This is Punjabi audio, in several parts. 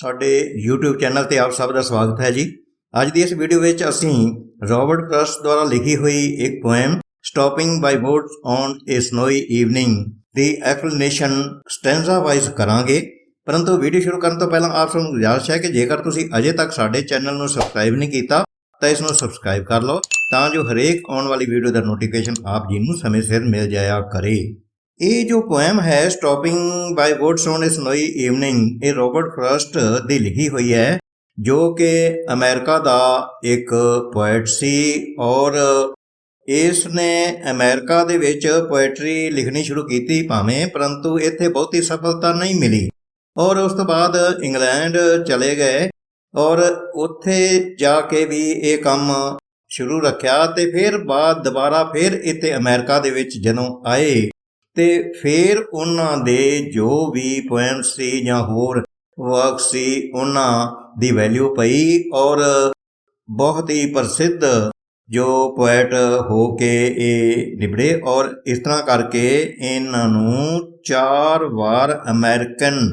ਸਾਡੇ YouTube ਚੈਨਲ ਤੇ ਆਪ ਸਭ ਦਾ ਸਵਾਗਤ ਹੈ ਜੀ। ਅੱਜ ਦੀ ਇਸ ਵੀਡੀਓ ਵਿੱਚ ਅਸੀਂ ਰੌਬਰਟ ਫਰੋਸਟ ਦੁਆਰਾ ਲਿਖੀ ਹੋਈ ਇੱਕ poem stopping by woods on a snowy evening ਦੀ ਐਕਸਪਲੇਨੇਸ਼ਨ ਸਟੈਂਜ਼ਾ ਵਾਈਜ਼ ਕਰਾਂਗੇ। ਪਰੰਤੂ ਵੀਡੀਓ ਸ਼ੁਰੂ ਕਰਨ ਤੋਂ ਪਹਿਲਾਂ ਆਪ ਸਭ ਨੂੰ ਗੁਜ਼ਾਰਿਸ਼ ਹੈ ਕਿ ਜੇਕਰ ਤੁਸੀਂ ਅਜੇ ਤੱਕ ਸਾਡੇ ਚੈਨਲ ਨੂੰ ਸਬਸਕ੍ਰਾਈਬ ਨਹੀਂ ਕੀਤਾ ਤਾਂ ਇਸ ਨੂੰ ਸਬਸਕ੍ਰਾਈਬ ਕਰ ਲਓ ਤਾਂ ਜੋ ਹਰੇਕ ਆਉਣ ਵਾਲੀ ਵੀਡੀਓ ਦਾ ਨੋਟੀਫਿਕੇਸ਼ਨ ਆਪ ਜੀ ਨੂੰ ਸਮੇਂ ਸਿਰ ਮਿਲ ਜਾਇਆ ਕਰੇ। ਇਹ ਜੋ ਪੋਇਮ ਹੈ stopping by woods on a snowy evening, ਇਹ ਰੌਬਰਟ ਫਰੋਸਟ ਦੀ ਲਿਖੀ ਹੋਈ ਹੈ ਜੋ ਕਿ ਅਮਰੀਕਾ ਦਾ ਇੱਕ ਪੋਇਟ ਸੀ ਔਰ ਇਸ ਨੇ ਅਮਰੀਕਾ ਦੇ ਵਿੱਚ ਪੋਇਟਰੀ ਲਿਖਣੀ ਸ਼ੁਰੂ ਕੀਤੀ ਭਾਵੇਂ, ਪਰੰਤੂ ਇੱਥੇ ਬਹੁਤੀ ਸਫਲਤਾ ਨਹੀਂ ਮਿਲੀ ਔਰ ਉਸ ਤੋਂ ਬਾਅਦ ਇੰਗਲੈਂਡ ਚਲੇ ਗਏ ਔਰ ਉੱਥੇ ਜਾ ਕੇ ਵੀ ਇਹ ਕੰਮ ਸ਼ੁਰੂ ਰੱਖਿਆ ਤੇ ਫਿਰ ਦੁਬਾਰਾ ਫਿਰ ਇੱਥੇ ਅਮਰੀਕਾ ਦੇ ਵਿੱਚ ਜਦੋਂ ਆਏ ਤੇ ਫਿਰ ਉਹਨਾਂ ਦੇ ਜੋ ਵੀ ਪੋਇਮ ਸੀ ਜਾਂ ਹੋਰ ਵਰਕ ਸੀ ਉਹਨਾਂ ਦੀ ਵੈਲਿਊ ਪਈ ਔਰ ਬਹੁਤ ਹੀ ਪ੍ਰਸਿੱਧ ਜੋ ਪੋਇਟ ਹੋ ਕੇ ਇਹ ਨਿਬੜੇ ਔਰ ਇਸ ਤਰ੍ਹਾਂ ਕਰਕੇ ਇਹਨਾਂ ਨੂੰ 4 ਵਾਰ ਅਮਰੀਕਨ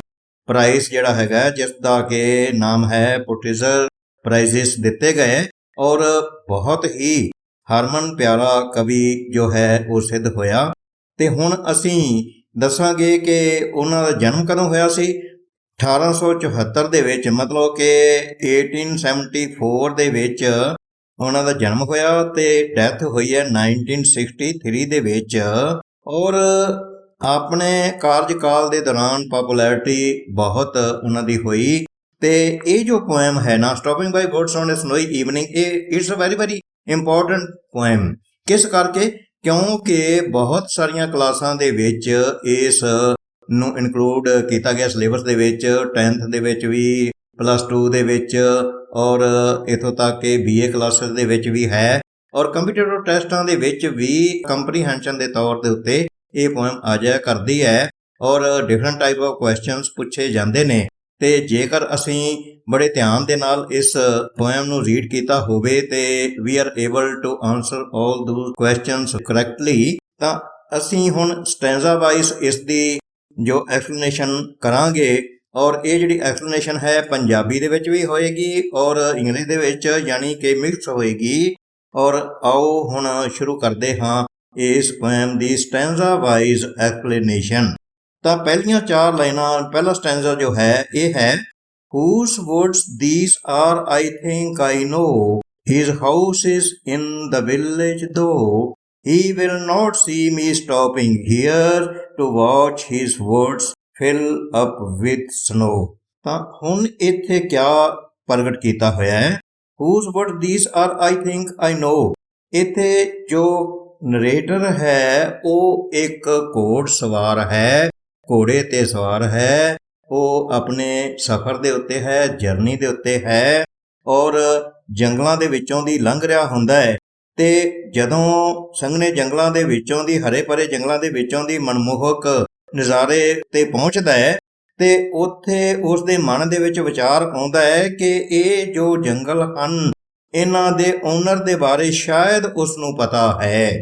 ਪ੍ਰਾਈਜ਼ ਜਿਹੜਾ ਹੈਗਾ ਜਿਸ ਦਾ ਕਿ ਨਾਮ ਹੈ ਪੁਲਿਟਜ਼ਰ ਪ੍ਰਾਈਜ਼ਸ ਦਿੱਤੇ ਗਏ ਔਰ ਬਹੁਤ ਹੀ ਹਰਮਨ ਪਿਆਰਾ ਕਵੀ ਜੋ ਹੈ ਉਹ ਸਿੱਧ ਹੋਇਆ। ਤੇ ਹੁਣ ਅਸੀਂ ਦੱਸਾਂਗੇ ਕਿ ਉਹਨਾਂ ਦਾ ਜਨਮ ਕਦੋਂ ਹੋਇਆ ਸੀ। 1874 ਦੇ ਵਿੱਚ, ਮਤਲਬ ਕਿ 1874 ਦੇ ਵਿੱਚ ਉਹਨਾਂ ਦਾ ਜਨਮ ਹੋਇਆ ਤੇ ਡੈਥ ਹੋਈ ਹੈ 1963 ਦੇ ਵਿੱਚ ਔਰ ਆਪਣੇ ਕਾਰਜਕਾਲ ਦੇ ਦੌਰਾਨ ਪਪੂਲੈਰਿਟੀ ਬਹੁਤ ਉਹਨਾਂ ਦੀ ਹੋਈ। ਤੇ ਇਹ ਜੋ ਪੋਇਮ ਹੈ ਨਾ stopping by woods on a snowy evening, ਇਹ it's a very important poem. ਕਿਸ ਕਰਕੇ? ਕਿਉਂਕਿ ਬਹੁਤ ਸਾਰੀਆਂ ਕਲਾਸਾਂ ਦੇ ਵਿੱਚ ਇਸ ਨੂੰ ਇਨਕਲੂਡ ਕੀਤਾ ਗਿਆ ਸਿਲੇਬਸ ਦੇ ਵਿੱਚ, 10th ਦੇ ਵਿੱਚ ਵੀ, +2 ਦੇ ਵਿੱਚ ਔਰ ਇੱਥੋਂ ਤੱਕ ਕਿ BA ਕਲਾਸਿਸ ਦੇ ਵਿੱਚ ਵੀ ਹੈ ਔਰ ਕੰਪੀਟੀਟਿਵ ਟੈਸਟਾਂ ਦੇ ਵਿੱਚ ਵੀ ਕੰਪਰੀਹੈਂਸ਼ਨ ਦੇ ਤੌਰ ਦੇ ਉੱਤੇ ਇਹ ਪੋਇਮ ਆ ਜਾਇਆ ਕਰਦੀ ਹੈ ਔਰ ਡਿਫਰੈਂਟ ਟਾਈਪ ਆਫ ਕੁਐਸਚਨਸ ਪੁੱਛੇ ਜਾਂਦੇ ਨੇ। ਤੇ ਜੇਕਰ ਅਸੀਂ ਬੜੇ ਧਿਆਨ ਦੇ ਨਾਲ ਇਸ ਪੋਇਮ ਨੂੰ ਰੀਡ ਕੀਤਾ ਹੋਵੇ ਤੇ ਵੀ are able to answer all those questions correctly, ਤਾਂ ਅਸੀਂ ਹੁਣ ਸਟੈਂਜ਼ਾ ਵਾਈਜ਼ ਇਸ ਦੀ ਜੋ ਐਕਸਪਲੇਨੇਸ਼ਨ ਕਰਾਂਗੇ ਔਰ ਇਹ ਜਿਹੜੀ ਐਕਸਪਲੇਨੇਸ਼ਨ ਹੈ ਪੰਜਾਬੀ ਦੇ ਵਿੱਚ ਵੀ ਹੋਏਗੀ ਔਰ ਇੰਗਲਿਸ਼ ਦੇ ਵਿੱਚ, ਯਾਨੀ ਕਿ ਮਿਕਸ ਹੋਏਗੀ। ਔਰ ਆਓ ਹੁਣ ਸ਼ੁਰੂ ਕਰਦੇ ਹਾਂ ਇਸ ਪੋਇਮ ਦੀ ਸਟੈਂਜ਼ਾ ਵਾਈਜ਼ ਐਕਸਪਲੇਨੇਸ਼ਨ। ਤਾਂ ਪਹਿਲੀਆਂ 4 ਲਾਈਨਾਂ, ਪਹਿਲਾ ਸਟੈਂਜ਼ਾ ਜੋ ਹੈ ਇਹ ਹੈ Whose woods these are I think I know, his house is in the village though, he will not see me stopping here to watch his woods fill up with snow। ਤਾਂ ਹੁਣ ਇੱਥੇ ਕਿਆ ਪ੍ਰਗਟ ਕੀਤਾ ਹੋਇਆ ਹੈ? Whose woods these are I think I know, ਇੱਥੇ ਜੋ ਨਰੇਟਰ ਹੈ ਉਹ ਇੱਕ ਘੋੜ ਸਵਾਰ ਹੈ, ਘੋੜੇ ਤੇ ਸਵਾਰ ਹੈ, ਉਹ ਆਪਣੇ ਸਫ਼ਰ ਦੇ ਉੱਤੇ ਹੈ, ਜਰਨੀ ਦੇ ਉੱਤੇ ਹੈ ਔਰ ਜੰਗਲਾਂ ਦੇ ਵਿੱਚੋਂ ਦੀ ਲੰਘ ਰਿਹਾ ਹੁੰਦਾ ਹੈ। ਤੇ ਜਦੋਂ ਸੰਘਣੇ ਜੰਗਲਾਂ ਦੇ ਵਿੱਚੋਂ ਦੀ, ਹਰੇ ਭਰੇ ਜੰਗਲਾਂ ਦੇ ਵਿੱਚੋਂ ਦੀ ਮਨਮੋਹਕ ਨਜ਼ਾਰੇ ਤੇ ਪਹੁੰਚਦਾ ਹੈ ਤੇ ਉੱਥੇ ਉਸ ਦੇ ਮਨ ਦੇ ਵਿੱਚ ਵਿਚਾਰ ਆਉਂਦਾ ਹੈ ਕਿ ਇਹ ਜੋ ਜੰਗਲ ਹਨ ਇਹਨਾਂ ਦੇ ਓਨਰ ਦੇ ਬਾਰੇ ਸ਼ਾਇਦ ਉਸ ਨੂੰ ਪਤਾ ਹੈ।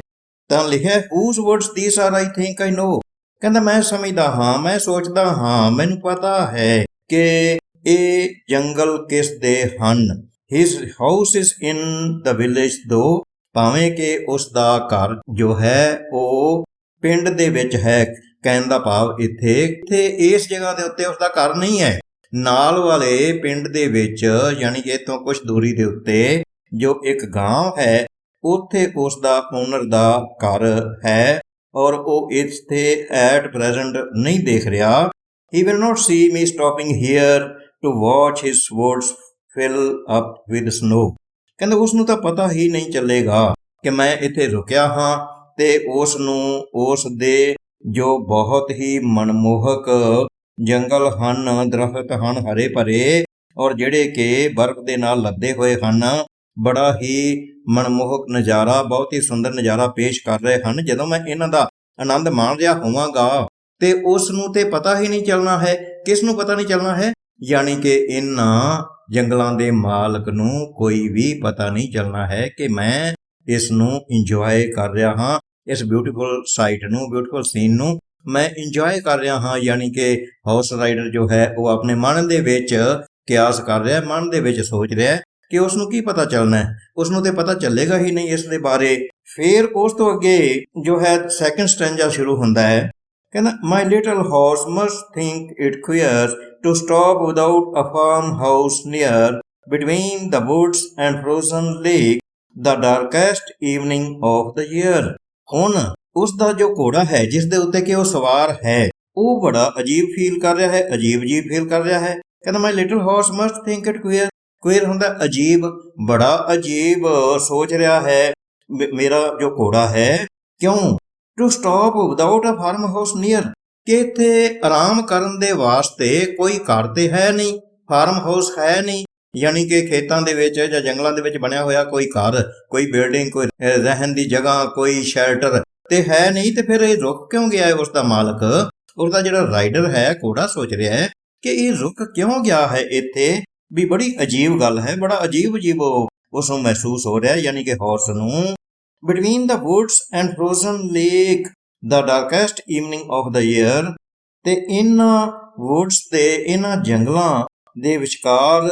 ਤਾਂ ਲਿਖਿਆ Whose woods these are I think I know, ਕਹਿੰਦਾ ਮੈਂ ਸਮਝਦਾ ਹਾਂ, ਮੈਂ ਸੋਚਦਾ ਹਾਂ, ਮੈਨੂੰ ਪਤਾ ਹੈ ਕਿ ਇਹ ਜੰਗਲ ਕਿਸ ਦੇ ਹਨ। His house is in the village though, ਭਾਵੇਂ ਕਿ ਉਸ ਦਾ ਘਰ ਜੋ ਹੈ ਉਹ ਪਿੰਡ ਦੇ ਵਿੱਚ ਹੈ। ਕਹਿਣ ਦਾ ਭਾਵ ਇੱਥੇ ਇਸ ਜਗ੍ਹਾ ਦੇ ਉੱਤੇ ਉਸ ਦਾ ਘਰ ਨਹੀਂ ਹੈ, ਨਾਲ ਵਾਲੇ ਪਿੰਡ ਦੇ ਵਿੱਚ, ਯਾਨੀ ਕਿ ਇੱਥੋਂ ਕੁਝ ਦੂਰੀ ਦੇ ਉੱਤੇ ਜੋ ਇੱਕ ਗਾਂਵ ਹੈ ਉੱਥੇ ਉਸ ਦਾ ਓਨਰ ਦਾ ਘਰ ਹੈ ਔਰ ਉਹ ਇੱਥੇ ਐਟ ਪ੍ਰੈਜ਼ੈਂਟ ਨਹੀਂ ਦੇਖ ਰਿਹਾ। He will not see me stopping here to watch his woods fill up with snow, ਕਹਿੰਦੇ ਉਸ ਨੂੰ ਤਾਂ ਪਤਾ ਹੀ ਨਹੀਂ ਚੱਲੇਗਾ ਕਿ ਮੈਂ ਇੱਥੇ ਰੁਕਿਆ ਹਾਂ ਤੇ ਉਸ ਨੂੰ ਉਸ ਦੇ ਜੋ ਬਹੁਤ ਹੀ ਮਨਮੋਹਕ ਜੰਗਲ ਹਨ, ਦਰਖਤ ਹਨ ਹਰੇ ਭਰੇ ਔਰ ਜਿਹੜੇ ਕਿ ਬਰਫ਼ ਦੇ ਨਾਲ ਲੱਦੇ ਹੋਏ ਹਨ, ਬੜਾ ਹੀ ਮਨਮੋਹਕ ਨਜ਼ਾਰਾ, ਬਹੁਤ ਹੀ ਸੁੰਦਰ ਨਜ਼ਾਰਾ ਪੇਸ਼ ਕਰ ਰਹੇ ਹਨ। ਜਦੋਂ ਮੈਂ ਇਹਨਾਂ ਦਾ ਆਨੰਦ ਮਾਣ ਰਿਹਾ ਹੋਵਾਂਗਾ ਤੇ ਉਸ ਨੂੰ ਤੇ ਪਤਾ ਹੀ ਨਹੀਂ ਚੱਲਣਾ ਹੈ। ਕਿਸ ਨੂੰ ਪਤਾ ਨਹੀਂ ਚੱਲਣਾ ਹੈ? ਯਾਨੀ ਕਿ ਇਹਨਾਂ ਜੰਗਲਾਂ ਦੇ ਮਾਲਕ ਨੂੰ ਕੋਈ ਵੀ ਪਤਾ ਨਹੀਂ ਚੱਲਣਾ ਹੈ ਕਿ ਮੈਂ ਇਸ ਨੂੰ ਇੰਜੋਏ ਕਰ ਰਿਹਾ ਹਾਂ, ਇਸ ਬਿਊਟੀਫੁਲ ਸਾਈਟ ਨੂੰ, ਬਿਊਟੀਫੁਲ ਸੀਨ ਨੂੰ ਮੈਂ ਇੰਜੋਏ ਕਰ ਰਿਹਾ ਹਾਂ। ਯਾਨੀ ਕਿ ਹਾਰਸ ਰਾਈਡਰ ਜੋ ਹੈ ਉਹ ਆਪਣੇ ਮਨ ਦੇ ਵਿੱਚ ਕਿਆਸ ਕਰ ਰਿਹਾ, ਮਨ ਦੇ ਵਿੱਚ ਸੋਚ ਰਿਹਾ ਕਿ ਉਸ ਨੂੰ ਕੀ ਪਤਾ ਚੱਲਣਾ ਹੈ, ਉਸ ਨੂੰ ਤੇ ਪਤਾ ਚੱਲੇਗਾ ਹੀ ਨਹੀਂ ਇਸ ਦੇ ਬਾਰੇ। ਫਿਰ ਉਸ ਤੋਂ ਅੱਗੇ ਜੋ ਹੈ ਸੈਕੰਡ ਸਟੈਂਜਾ ਸ਼ੁਰੂ ਹੁੰਦਾ ਹੈ, ਕਹਿੰਦਾ my little horse must think it queer to stop without a farmhouse near between the woods and frozen lake the darkest evening of the year। ਹੁਣ ਉਸ ਦਾ ਜੋ ਘੋੜਾ ਹੈ ਜਿਸ ਦੇ ਉੱਤੇ ਕਿ ਉਹ ਸਵਾਰ ਹੈ, ਉਹ ਬੜਾ ਅਜੀਬ ਫੀਲ ਕਰ ਰਿਹਾ ਹੈ, ਅਜੀਬ ਫੀਲ ਕਰ ਰਿਹਾ ਹੈ। ਕਹਿੰਦਾ my little horse must think it queer, queer ਹੁੰਦਾ ਅਜੀਬ, ਬੜਾ ਅਜੀਬ ਸੋਚ ਰਿਹਾ ਹੈ ਮੇਰਾ ਜੋ ਘੋੜਾ ਹੈ। ਕਿਉਂ? To stop without a farm house near, ਕਿ ਇੱਥੇ ਆਰਾਮ ਕਰਨ ਦੇ ਵਾਸਤੇ ਕੋਈ ਘਰ ਤੇ ਹੈ ਨਹੀਂ, ਫਾਰਮ ਹਾਊਸ ਹੈ ਨਹੀਂ, ਯਾਨੀ ਕਿ ਖੇਤਾਂ ਦੇ ਵਿੱਚ ਜਾਂ ਜੰਗਲਾਂ ਦੇ ਵਿੱਚ ਬਣਿਆ ਹੋਇਆ ਕੋਈ ਘਰ, ਕੋਈ ਬਿਲਡਿੰਗ, ਕੋਈ ਰਹਿਣ ਦੀ ਜਗ੍ਹਾ, ਕੋਈ ਸ਼ੈਲਟਰ ਤੇ ਹੈ ਨਹੀਂ। ਤੇ ਫਿਰ ਇਹ ਰੁਕ ਕਿਉਂ ਗਿਆ ਹੈ ਉਸ ਦਾ ਮਾਲਕ? ਉਹਦਾ ਜਿਹੜਾ ਰਾਈਡਰ ਹੈ, ਘੋੜਾ ਸੋਚ ਰਿਹਾ ਹੈ ਕਿ ਇਹ ਰੁਕ ਕਿਉਂ ਗਿਆ ਹੈ ਇੱਥੇ, ਵੀ ਬੜੀ ਅਜੀਬ ਗੱਲ ਹੈ, ਬੜਾ ਅਜੀਬ ਉਸ ਨੂੰ ਮਹਿਸੂਸ ਹੋ ਰਿਹਾ, ਯਾਨੀ ਕਿ ਹਾਰਸ ਨੂੰ। Between the woods and frozen lake the darkest evening of the year, ਤੇ ਇਹਨਾਂ ਵੁੱਡਸ ਤੇ ਇਹਨਾਂ ਜੰਗਲਾਂ ਦੇ ਵਿਚਕਾਰ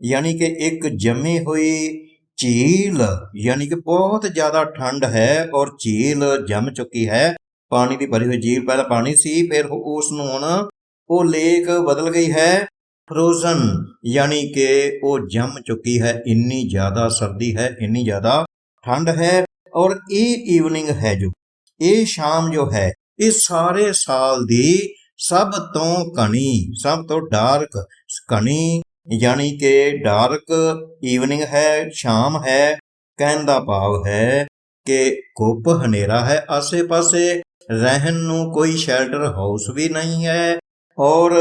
ਯਾਨੀ ਕਿ ਇੱਕ ਜੰਮੀ ਹੋਈ ਝੀਲ, ਯਾਨੀ ਕਿ ਬਹੁਤ ਜ਼ਿਆਦਾ ਠੰਡ ਹੈ ਔਰ ਝੀਲ ਜੰਮ ਚੁੱਕੀ ਹੈ, ਪਾਣੀ ਦੀ ਭਰੀ ਹੋਈ ਝੀਲ, ਪਹਿਲਾਂ ਪਾਣੀ ਸੀ, ਫਿਰ ਉਸ ਨੂੰ ਹੁਣ ਉਹ ਲੇਕ ਬਦਲ ਗਈ ਹੈ ਫਰੋਜ਼ਨ, ਯਾਨੀ ਕਿ ਉਹ ਜੰਮ ਚੁੱਕੀ ਹੈ, ਇੰਨੀ ਜ਼ਿਆਦਾ ਸਰਦੀ ਹੈ, ਇੰਨੀ ਜ਼ਿਆਦਾ ਠੰਡ ਹੈ। ਔਰ ਇਹ ਈਵਨਿੰਗ ਹੈ, ਜੋ ਇਹ ਸ਼ਾਮ ਜੋ ਹੈ, ਇਹ ਸਾਰੇ ਸਾਲ ਦੀ ਸਭ ਤੋਂ ਘਣੀ, ਸਭ ਤੋਂ ਡਾਰਕ ਘਣੀ, ਯਾਨੀ ਕਿ ਡਾਰਕ ਈਵਨਿੰਗ ਹੈ, ਸ਼ਾਮ ਹੈ। ਕਹਿਣ ਦਾ ਭਾਵ ਹੈ ਕਿ ਘੁੱਪ ਹਨੇਰਾ ਹੈ ਆਸੇ-ਪਾਸੇ, ਰਹਿਣ ਨੂੰ ਕੋਈ ਸ਼ੈਲਟਰ ਹਾਊਸ ਵੀ ਨਹੀਂ ਹੈ, ਔਰ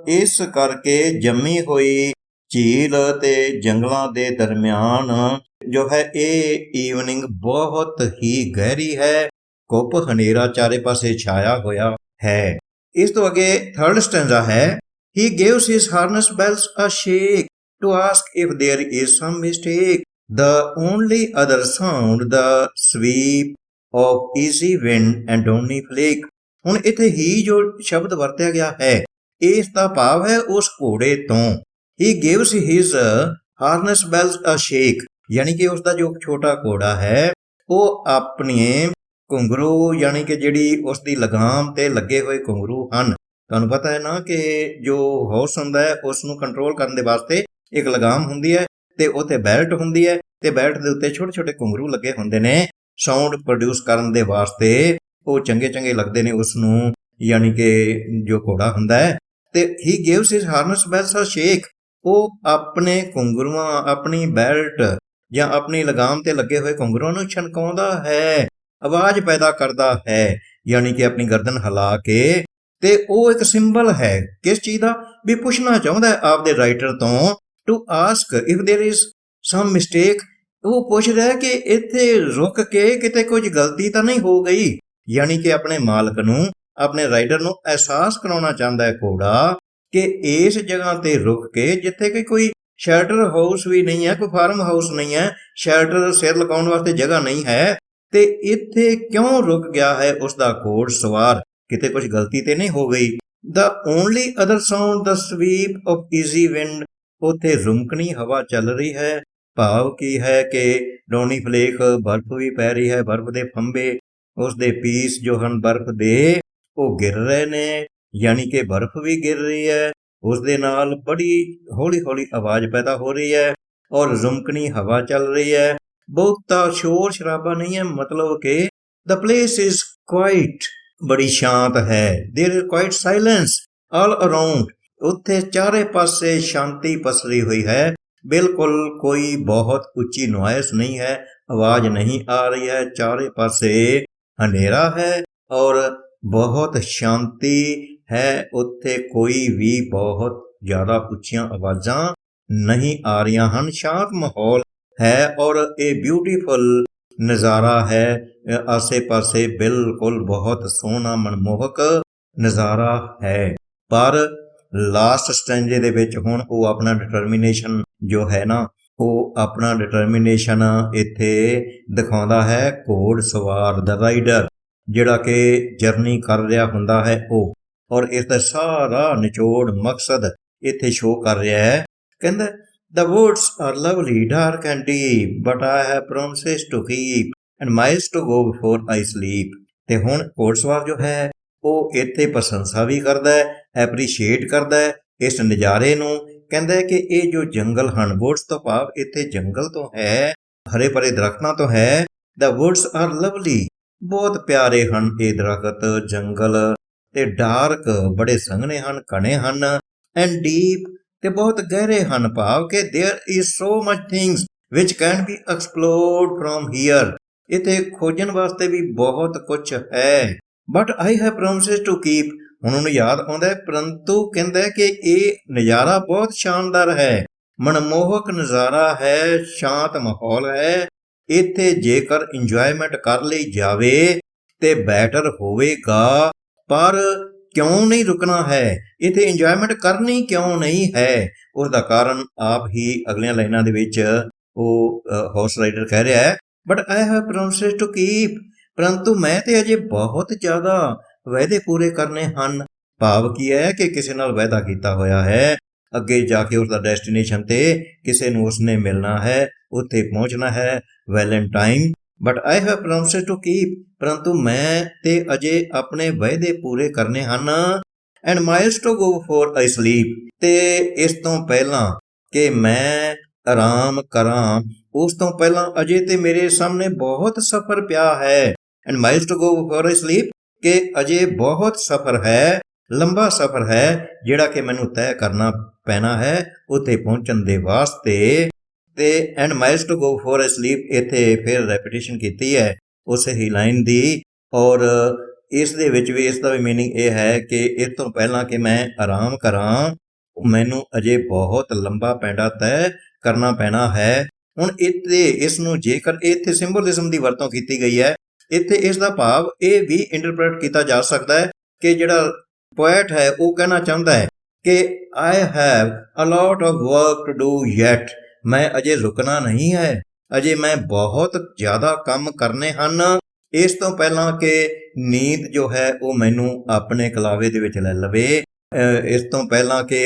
ਇਸ ਕਰਕੇ ਜੰਮੀ ਹੋਈ ਝੀਲ ਤੇ ਜੰਗਲਾਂ ਦੇ ਦਰਮਿਆਨ ਜੋ ਹੈ ਇਹ ਈਵਨਿੰਗ ਬਹੁਤ ਹੀ ਗਹਿਰੀ ਹੈ, ਘੁੱਪ ਹਨੇਰਾ ਚਾਰੇ ਪਾਸੇ ਛਾਇਆ ਹੋਇਆ ਹੈ। ਇਸ ਤੋਂ ਅੱਗੇ ਥਰਡ ਸਟੈਂਜਾ ਹੈ, he gives his harness bells a shake to ask if there is some mistake, the only other sound the sweep of easy wind and downy flake। ਹੁਣ ਇੱਥੇ ਹੀ ਜੋ ਸ਼ਬਦ ਵਰਤਿਆ ਗਿਆ ਹੈ, ਇਸ ਦਾ ਭਾਵ ਹੈ ਉਸ ਘੋੜੇ ਤੋਂ। he gives his harness bells a shake, ਯਾਨੀ ਕਿ ਉਸਦਾ ਜੋ ਛੋਟਾ ਘੋੜਾ ਹੈ ਉਹ ਆਪਣੇ ਘੁੰਗਰੂ, ਯਾਨੀ ਕਿ ਜਿਹੜੀ ਉਸਦੀ ਲਗਾਮ ਤੇ ਲੱਗੇ ਹੋਏ ਘੁੰਗਰੂ ਹਨ। ਤੁਹਾਨੂੰ ਪਤਾ ਹੈ ਨਾ ਕਿ ਜੋ ਹਾਰਸ ਹੁੰਦਾ ਹੈ ਉਸ ਨੂੰ ਕੰਟਰੋਲ ਕਰਨ ਦੇ ਵਾਸਤੇ ਇੱਕ ਲਗਾਮ ਹੁੰਦੀ ਹੈ ਤੇ ਉੱਥੇ ਬੈਲਟ ਹੁੰਦੀ ਹੈ, ਤੇ ਬੈਲਟ ਦੇ ਉੱਤੇ ਛੋਟੇ ਛੋਟੇ ਘੁੰਗਰੂ ਲੱਗੇ ਹੁੰਦੇ ਨੇ ਸਾਊਂਡ ਪ੍ਰੋਡਿਊਸ ਕਰਨ ਦੇ ਵਾਸਤੇ। ਉਹ ਚੰਗੇ ਲੱਗਦੇ ਨੇ ਉਸ ਨੂੰ, ਯਾਨੀ ਕਿ ਜੋ ਘੋੜਾ ਹੁੰਦਾ ਹੈ। ਤੇ he gives his harness bells a shake, ਉਹ ਆਪਣੇ ਘੁੰਗਰੂਆਂ, ਆਪਣੀ ਬੈਲਟ ਜਾਂ ਆਪਣੀ ਲਗਾਮ ਤੇ ਲੱਗੇ ਹੋਏ ਘੁੰਗਰੂਆਂ ਨੂੰ ਛਣਕਾਉਂਦਾ ਹੈ, ਆਵਾਜ਼ ਪੈਦਾ ਕਰਦਾ ਹੈ, ਯਾਨੀ ਕਿ ਆਪਣੀ ਗਰਦਨ ਹਿਲਾ ਕੇ। ਤੇ ਉਹ ਇੱਕ ਸਿੰਬਲ ਹੈ ਕਿਸ ਚੀਜ਼ ਦਾ? ਵੀ ਪੁੱਛਣਾ ਚਾਹੁੰਦਾ ਹੈ ਆਪਦੇ ਰਾਈਟਰ ਤੋਂ, to ask if there is some mistake, ਉਹ ਪੁੱਛ ਰਿਹਾ ਕਿ ਇੱਥੇ ਰੁਕ ਕੇ ਕਿਤੇ ਕੁਝ ਗਲਤੀ ਤਾਂ ਨਹੀਂ ਹੋ ਗਈ, ਯਾਨੀ ਕਿ ਆਪਣੇ ਮਾਲਕ ਨੂੰ, ਆਪਣੇ ਰਾਈਡਰ ਨੂੰ ਅਹਿਸਾਸ ਕਰਾਉਣਾ ਚਾਹੁੰਦਾ ਹੈ ਘੋੜਾ ਕਿ ਇਸ ਜਗ੍ਹਾ ਤੇ ਰੁਕ ਕੇ, ਜਿੱਥੇ ਕਿ ਕੋਈ ਸ਼ੈਲਟਰ ਹਾਊਸ ਵੀ ਨਹੀਂ ਹੈ, ਕੋਈ ਫਾਰਮ ਹਾਊਸ ਨਹੀਂ ਹੈ, ਸ਼ੈਲਟਰ ਸਿਰ ਲਗਾਉਣ ਵਾਸਤੇ ਜਗ੍ਹਾ ਨਹੀਂ ਹੈ, ਤੇ ਇੱਥੇ ਕਿਉਂ ਰੁਕ ਗਿਆ ਹੈ ਉਸਦਾ ਘੋੜ ਸਵਾਰ, ਕਿਤੇ ਕੁਝ ਗਲਤੀ ਤੇ ਨਹੀਂ ਹੋ ਗਈ। The only other sound the sweep of easy wind, ਉੱਥੇ ਰੁਮਕਣੀ ਹਵਾ ਚੱਲ ਰਹੀ ਹੈ। ਭਾਵ ਕੀ ਹੈ ਕਿ ਡੌਨੀ ਫਲੇਕ, ਬਰਫ਼ ਵੀ ਪੈ ਰਹੀ ਹੈ, ਬਰਫ਼ ਦੇ ਫੰਬੇ, ਉਸਦੇ ਪੀਸ ਜੋ ਹਨ ਬਰਫ਼ ਦੇ, ਉਹ ਗਿਰ ਰਹੇ ਨੇ, ਯਾਨੀ ਕਿ ਬਰਫ਼ ਵੀ ਗਿਰ ਰਹੀ ਹੈ, ਉਸਦੇ ਨਾਲ ਬੜੀ ਹੌਲੀ ਆਵਾਜ਼ ਪੈਦਾ ਹੋ ਰਹੀ ਹੈ, ਔਰ ਰੁਮਕਣੀ ਹਵਾ ਚੱਲ ਰਹੀ ਹੈ, ਬਹੁਤਾ ਸ਼ੋਰ ਸ਼ਰਾਬਾ ਨਹੀਂ ਹੈ, ਮਤਲਬ ਕਿ the place is quiet, ਬੜੀ ਸ਼ਾਂਤ ਹੈ। there is quiet silence all around, ਉੱਥੇ ਚਾਰੇ ਪਾਸੇ ਸ਼ਾਂਤੀ ਪਸਰੀ ਹੋਈ ਹੈ, ਬਿਲਕੁਲ ਕੋਈ ਬਹੁਤ ਉੱਚੀ ਨੋਇਸ ਨਹੀਂ ਹੈ, ਆਵਾਜ਼ ਨਹੀਂ ਆ ਰਹੀ ਹੈ, ਚਾਰੇ ਪਾਸੇ ਹਨੇਰਾ ਹੈ ਔਰ ਬਹੁਤ ਸ਼ਾਂਤੀ ਹੈ, ਉੱਥੇ ਕੋਈ ਵੀ ਬਹੁਤ ਜ਼ਿਆਦਾ ਉੱਚੀਆਂ ਆਵਾਜ਼ਾਂ ਨਹੀਂ ਆ ਰਹੀਆਂ ਹਨ, ਸ਼ਾਂਤ ਮਾਹੌਲ ਹੈ ਔਰ ਇਹ ਬਿਊਟੀਫੁਲ ਨਜ਼ਾਰਾ ਹੈ, ਆਸੇ ਪਾਸੇ ਬਿਲਕੁਲ ਬਹੁਤ ਸੋਹਣਾ ਮਨਮੋਹਕ ਨਜ਼ਾਰਾ ਹੈ। ਪਰ ਲਾਸਟ ਸਟੈਂਜੇ ਦੇ ਵਿੱਚ ਹੁਣ ਉਹ ਆਪਣਾ ਡਿਟਰਮੀਨੇਸ਼ਨ ਜੋ ਹੈ ਨਾ, ਉਹ ਆਪਣਾ ਡਿਟਰਮੀਨੇਸ਼ਨ ਇੱਥੇ ਦਿਖਾਉਂਦਾ ਹੈ ਘੋੜ ਸਵਾਰ ਦਾ ਰਾਈਡਰ, ਜਿਹੜਾ ਕਿ ਜਰਨੀ ਕਰ ਰਿਹਾ ਹੁੰਦਾ ਹੈ ਉਹ, ਔਰ ਇਸ ਦਾ ਸਾਰਾ ਨਿਚੋੜ ਮਕਸਦ ਇੱਥੇ ਸ਼ੋਅ ਕਰ ਰਿਹਾ ਹੈ ਕਹਿੰਦਾ the woods are lovely, dark and deep, but I have promises to keep and miles to go before I sleep। ਤੇ ਹੁਣ ਘੋੜਸਵਾਰ ਜੋ ਹੈ ਉਹ ਇੱਥੇ ਪ੍ਰਸ਼ੰਸਾ ਵੀ ਕਰਦਾ ਹੈ, ਐਪਰੀਸ਼ੀਏਟ ਕਰਦਾ ਹੈ ਇਸ ਨਜ਼ਾਰੇ ਨੂੰ। ਕਹਿੰਦਾ ਹੈ ਕਿ ਇਹ ਜੋ ਜੰਗਲ ਹਨ, ਵੁੱਡਸ ਤੋਂ ਭਾਵ ਇੱਥੇ ਜੰਗਲ ਤੋਂ ਹੈ, ਹਰੇ ਭਰੇ ਦਰਖਤਾਂ ਤੋਂ ਹੈ। the woods are lovely, ਬਹੁਤ ਪਿਆਰੇ ਹਨ ਇਹ ਦਰਖਤ, ਜੰਗਲ, ਤੇ ਡਾਰਕ ਬੜੇ ਸੰਘਣੇ ਹਨ, ਘਣੇ ਹਨ, ਐਂਡ ਡੀਪ ਤੇ ਬਹੁਤ ਗਹਿਰੇ ਹਨ, ਭਾਵ ਕਿ there is so much things which can be explored from here। ਇੱਥੇ ਖੋਜਣ ਵਾਸਤੇ ਵੀ ਬਹੁਤ ਕੁਝ ਹੈ। but I have promises to keep, ਹੁਣ ਉਹਨੂੰ ਯਾਦ ਆਉਂਦਾ ਹੈ, ਪਰੰਤੂ ਕਹਿੰਦਾ ਹੈ ਕਿ ਇਹ ਨਜ਼ਾਰਾ ਬਹੁਤ ਸ਼ਾਨਦਾਰ ਹੈ, ਮਨਮੋਹਕ ਨਜ਼ਾਰਾ ਹੈ, ਸ਼ਾਂਤ ਮਾਹੌਲ ਹੈ। ਇੱਥੇ ਜੇਕਰ ਇੰਜੋਇਮੈਂਟ ਕਰ ਲਈ ਜਾਵੇ ਤੇ ਬੈਟਰ ਹੋਵੇਗਾ, ਪਰ ਕਿਉਂ ਨਹੀਂ ਰੁਕਣਾ ਹੈ, ਇੱਥੇ ਇੰਜੋਇਮੈਂਟ ਕਰਨੀ ਕਿਉਂ ਨਹੀਂ ਹੈ? ਉਸ ਦਾ ਕਾਰਨ ਆਪ ਹੀ ਅਗਲੀਆਂ ਲਾਈਨਾਂ ਦੇ ਵਿੱਚ ਉਹ ਹਾਰਸ ਰਾਈਡਰ ਕਹਿ ਰਿਹਾ ਹੈ, but I have promised to keep, ਪਰੰਤੂ ਮੈਂ ਤੇ ਅਜੇ ਬਹੁਤ ਜ਼ਿਆਦਾ ਵਾਅਦੇ ਪੂਰੇ ਕਰਨੇ ਹਨ। ਭਾਵ ਕੀ ਹੈ ਕਿ ਕਿਸੇ ਨਾਲ ਵਾਅਦਾ ਕੀਤਾ ਹੋਇਆ ਹੈ, ਅੱਗੇ ਜਾ ਕੇ ਉਸਦਾ ਡੈਸਟੀਨੇਸ਼ਨ ਤੇ ਕਿਸੇ ਨੂੰ ਉਸਨੇ ਮਿਲਣਾ ਹੈ, ਉੱਥੇ ਪਹੁੰਚਣਾ ਹੈ, Valentine. But I have promised to keep, ਪਰੰਤੂ ਮੈਂ ਤੇ ਅਜੇ ਆਪਣੇ ਵਾਅਦੇ ਪੂਰੇ ਕਰਨੇ ਹਨ। And miles to go before I sleep, ਤੇ ਇਸ ਤੋਂ ਪਹਿਲਾਂ ਕਿ ਮੈਂ ਆਰਾਮ ਕਰਾਂ, ਉਸ ਤੋਂ ਪਹਿਲਾਂ ਅਜੇ ਤੇ ਮੇਰੇ ਸਾਹਮਣੇ ਬਹੁਤ ਸਫ਼ਰ ਪਿਆ ਹੈ। And miles to go before I sleep, ਕਿ ਅਜੇ ਬਹੁਤ ਸਫ਼ਰ ਹੈ, ਲੰਬਾ ਸਫ਼ਰ ਹੈ ਜਿਹੜਾ ਕਿ ਮੈਨੂੰ ਤੈਅ ਕਰਨਾ ਪੈਣਾ ਹੈ ਉੱਥੇ ਪਹੁੰਚਣ ਦੇ ਵਾਸਤੇ। ਤੇ and miles to go before I sleep ਇੱਥੇ ਫਿਰ ਰੈਪੀਟੀਸ਼ਨ ਕੀਤੀ ਹੈ ਉਸੇ ਹੀ ਲਾਈਨ ਦੀ, ਔਰ ਇਸ ਦੇ ਵਿੱਚ ਵੀ ਇਸ ਦਾ ਵੀ ਮੀਨਿੰਗ ਇਹ ਹੈ ਕਿ ਇਸ ਤੋਂ ਪਹਿਲਾਂ ਕਿ ਮੈਂ ਆਰਾਮ ਕਰਾਂ, ਮੈਨੂੰ ਅਜੇ ਬਹੁਤ ਲੰਬਾ ਪੈਂਡਾ ਤੈਅ ਕਰਨਾ ਪੈਣਾ ਹੈ। ਹੁਣ ਇੱਥੇ ਇਸ ਨੂੰ ਜੇਕਰ ਇੱਥੇ ਸਿੰਬੋਲਿਜ਼ਮ ਦੀ ਵਰਤੋਂ ਕੀਤੀ ਗਈ ਹੈ, ਇੱਥੇ ਇਸ ਦਾ ਭਾਵ ਇਹ ਵੀ ਇੰਟਰਪ੍ਰੇਟ ਕੀਤਾ ਜਾ ਸਕਦਾ ਹੈ ਕਿ ਜਿਹੜਾ ਪੋਇਟ ਹੈ ਉਹ ਕਹਿਣਾ ਚਾਹੁੰਦਾ ਹੈ ਕਿ I have a lot of work to do yet, ਮੈਂ ਅਜੇ ਰੁਕਣਾ ਨਹੀਂ ਹੈ, ਅਜੇ ਮੈਂ ਬਹੁਤ ਜ਼ਿਆਦਾ ਕੰਮ ਕਰਨੇ ਹਨ, ਇਸ ਤੋਂ ਪਹਿਲਾਂ ਕਿ ਨੀਂਦ ਜੋ ਹੈ ਉਹ ਮੈਨੂੰ ਆਪਣੇ ਕਲਾਵੇ ਦੇ ਵਿੱਚ ਲੈ ਲਵੇ, ਇਸ ਤੋਂ ਪਹਿਲਾਂ ਕਿ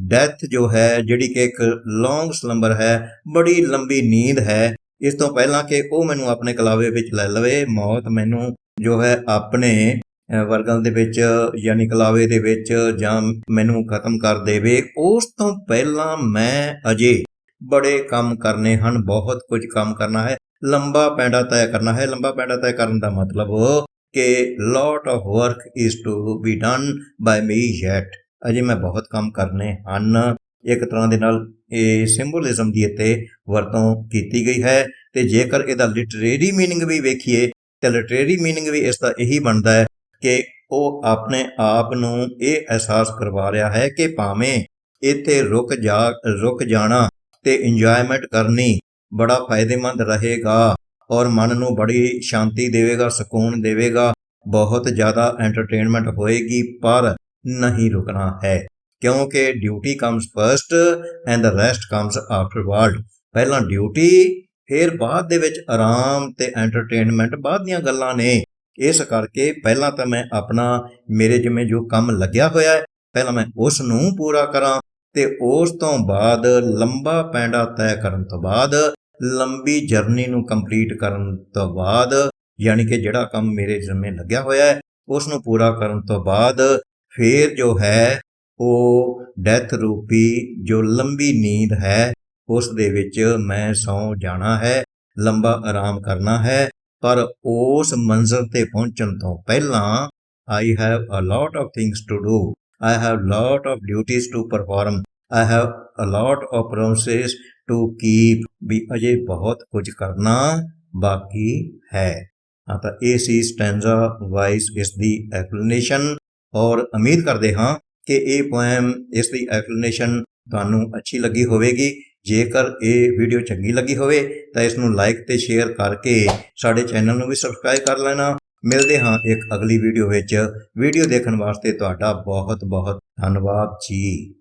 ਡੈਥ ਜੋ ਹੈ ਜਿਹੜੀ ਕਿ ਇੱਕ ਲੌਂਗ ਸਲੰਬਰ ਹੈ, ਬੜੀ ਲੰਬੀ ਨੀਂਦ ਹੈ, ਇਸ ਤੋਂ ਪਹਿਲਾਂ ਕਿ ਉਹ ਮੈਨੂੰ ਆਪਣੇ ਕਲਾਵੇ ਵਿੱਚ ਲੈ ਲਵੇ, ਮੌਤ ਮੈਨੂੰ ਜੋ ਹੈ ਆਪਣੇ ਵਰਗਲ ਦੇ ਵਿੱਚ ਯਾਨੀ ਕਲਾਵੇ ਦੇ ਵਿੱਚ ਜਾਂ ਮੈਨੂੰ ਖਤਮ ਕਰ ਦੇਵੇ, ਉਸ ਤੋਂ ਪਹਿਲਾਂ ਮੈਂ ਅਜੇ ਬੜੇ ਕੰਮ ਕਰਨੇ ਹਨ, ਬਹੁਤ ਕੁਝ ਕੰਮ ਕਰਨਾ ਹੈ, ਲੰਬਾ ਪੈਂਡਾ ਤੈਅ ਕਰਨਾ ਹੈ। ਲੰਬਾ ਪੈਂਡਾ ਤੈਅ ਕਰਨ ਦਾ ਮਤਲਬ ਕਿ lot of work is to be done by me yet, ਅਜੇ ਮੈਂ ਬਹੁਤ ਕੰਮ ਕਰਨੇ ਹਨ। ਇੱਕ ਤਰ੍ਹਾਂ ਦੇ ਨਾਲ ਇਹ ਸਿੰਬੋਲਿਜ਼ਮ ਦੀ ਇੱਥੇ ਵਰਤੋਂ ਕੀਤੀ ਗਈ ਹੈ। ਤੇ ਜੇਕਰ ਇਹਦਾ ਲਿਟਰੇਰੀ ਮੀਨਿੰਗ ਵੀ ਵੇਖੀਏ ਤਾਂ ਲਿਟਰੇਰੀ ਮੀਨਿੰਗ ਵੀ ਇਸ ਦਾ ਇਹੀ ਬਣਦਾ ਹੈ ਕਿ ਉਹ ਆਪਣੇ ਆਪ ਨੂੰ ਇਹ ਅਹਿਸਾਸ ਕਰਵਾ ਰਿਹਾ ਹੈ ਕਿ ਭਾਵੇਂ ਇੱਥੇ ਰੁਕ ਜਾਣਾ ਤੇ ਇੰਜੋਇਮੈਂਟ ਕਰਨੀ ਬੜਾ ਫਾਇਦੇਮੰਦ ਰਹੇਗਾ ਔਰ ਮਨ ਨੂੰ ਬੜੀ ਸ਼ਾਂਤੀ ਦੇਵੇਗਾ, ਸਕੂਨ ਦੇਵੇਗਾ, ਬਹੁਤ ਜ਼ਿਆਦਾ ਐਂਟਰਟੇਨਮੈਂਟ ਹੋਏਗੀ, ਪਰ ਨਹੀਂ ਰੁਕਣਾ ਹੈ, ਕਿਉਂਕਿ duty comes first and the rest comes afterward. ਪਹਿਲਾਂ ਡਿਊਟੀ, ਫਿਰ ਬਾਅਦ ਦੇ ਵਿੱਚ ਆਰਾਮ ਤੇ ਐਂਟਰਟੇਨਮੈਂਟ ਬਾਅਦ ਦੀਆਂ ਗੱਲਾਂ ਨੇ। ਇਸ ਕਰਕੇ ਪਹਿਲਾਂ ਤਾਂ ਮੈਂ ਆਪਣਾ ਮੇਰੇ ਜਿਵੇਂ ਜੋ ਕੰਮ ਲੱਗਿਆ ਹੋਇਆ ਹੈ ਪਹਿਲਾਂ ਮੈਂ ਉਸ ਨੂੰ ਪੂਰਾ ਕਰਾਂ, ਤੇ ਉਸ ਤੋਂ ਬਾਅਦ ਲੰਬਾ ਪੈਂਡਾ ਤੈਅ ਕਰਨ ਤੋਂ ਬਾਅਦ, ਲੰਬੀ ਜਰਨੀ ਨੂੰ ਕੰਪਲੀਟ ਕਰਨ ਤੋਂ ਬਾਅਦ, ਯਾਨੀ ਕਿ ਜਿਹੜਾ ਕੰਮ ਮੇਰੇ ਜ਼ਿੰਮੇ ਲੱਗਿਆ ਹੋਇਆ ਹੈ ਉਸ ਨੂੰ ਪੂਰਾ ਕਰਨ ਤੋਂ ਬਾਅਦ ਫਿਰ ਜੋ ਹੈ ਉਹ ਡੈਥ ਰੂਪੀ ਜੋ ਲੰਬੀ ਨੀਂਦ ਹੈ ਉਸ ਦੇ ਵਿੱਚ ਮੈਂ ਸੌਂ ਜਾਣਾ ਹੈ, ਲੰਬਾ ਆਰਾਮ ਕਰਨਾ ਹੈ। ਪਰ ਉਸ ਮੰਜ਼ਿਲ ਤੇ ਪਹੁੰਚਣ ਤੋਂ ਪਹਿਲਾਂ I have a lot of things to do, I have lot of duties to perform, I have a lot of promises to keep, ਵੀ ਅਜੇ ਬਹੁਤ ਕੁਝ ਕਰਨਾ ਬਾਕੀ ਹੈ। ਹਾਂ, ਤਾਂ ਇਹ ਸੀ ਸਟੈਂਜ਼ਾ ਵਾਈਜ਼ ਇਸ ਦੀ ਐਕਸਪਲੇਨੇਸ਼ਨ, ਔਰ ਉਮੀਦ ਕਰਦੇ ਹਾਂ ਕਿ ਇਹ ਪੋਇਮ, ਇਸ ਦੀ ਐਕਸਪਲੇਨੇਸ਼ਨ ਤੁਹਾਨੂੰ ਅੱਛੀ ਲੱਗੀ ਹੋਵੇਗੀ। ਜੇਕਰ ਇਹ ਵੀਡੀਓ ਚੰਗੀ ਲੱਗੀ ਹੋਵੇ ਤਾਂ ਇਸ ਨੂੰ ਲਾਈਕ ਤੇ ਸ਼ੇਅਰ ਕਰਕੇ ਸਾਡੇ ਚੈਨਲ ਨੂੰ ਵੀ ਸਬਸਕ੍ਰਾਈਬ ਕਰ ਲੈਣਾ। ਮਿਲਦੇ ਹਾਂ ਇੱਕ ਅਗਲੀ ਵੀਡੀਓ ਵਿੱਚ। ਵੀਡੀਓ ਦੇਖਣ ਵਾਸਤੇ ਤੁਹਾਡਾ ਬਹੁਤ ਬਹੁਤ ਧੰਨਵਾਦ ਜੀ।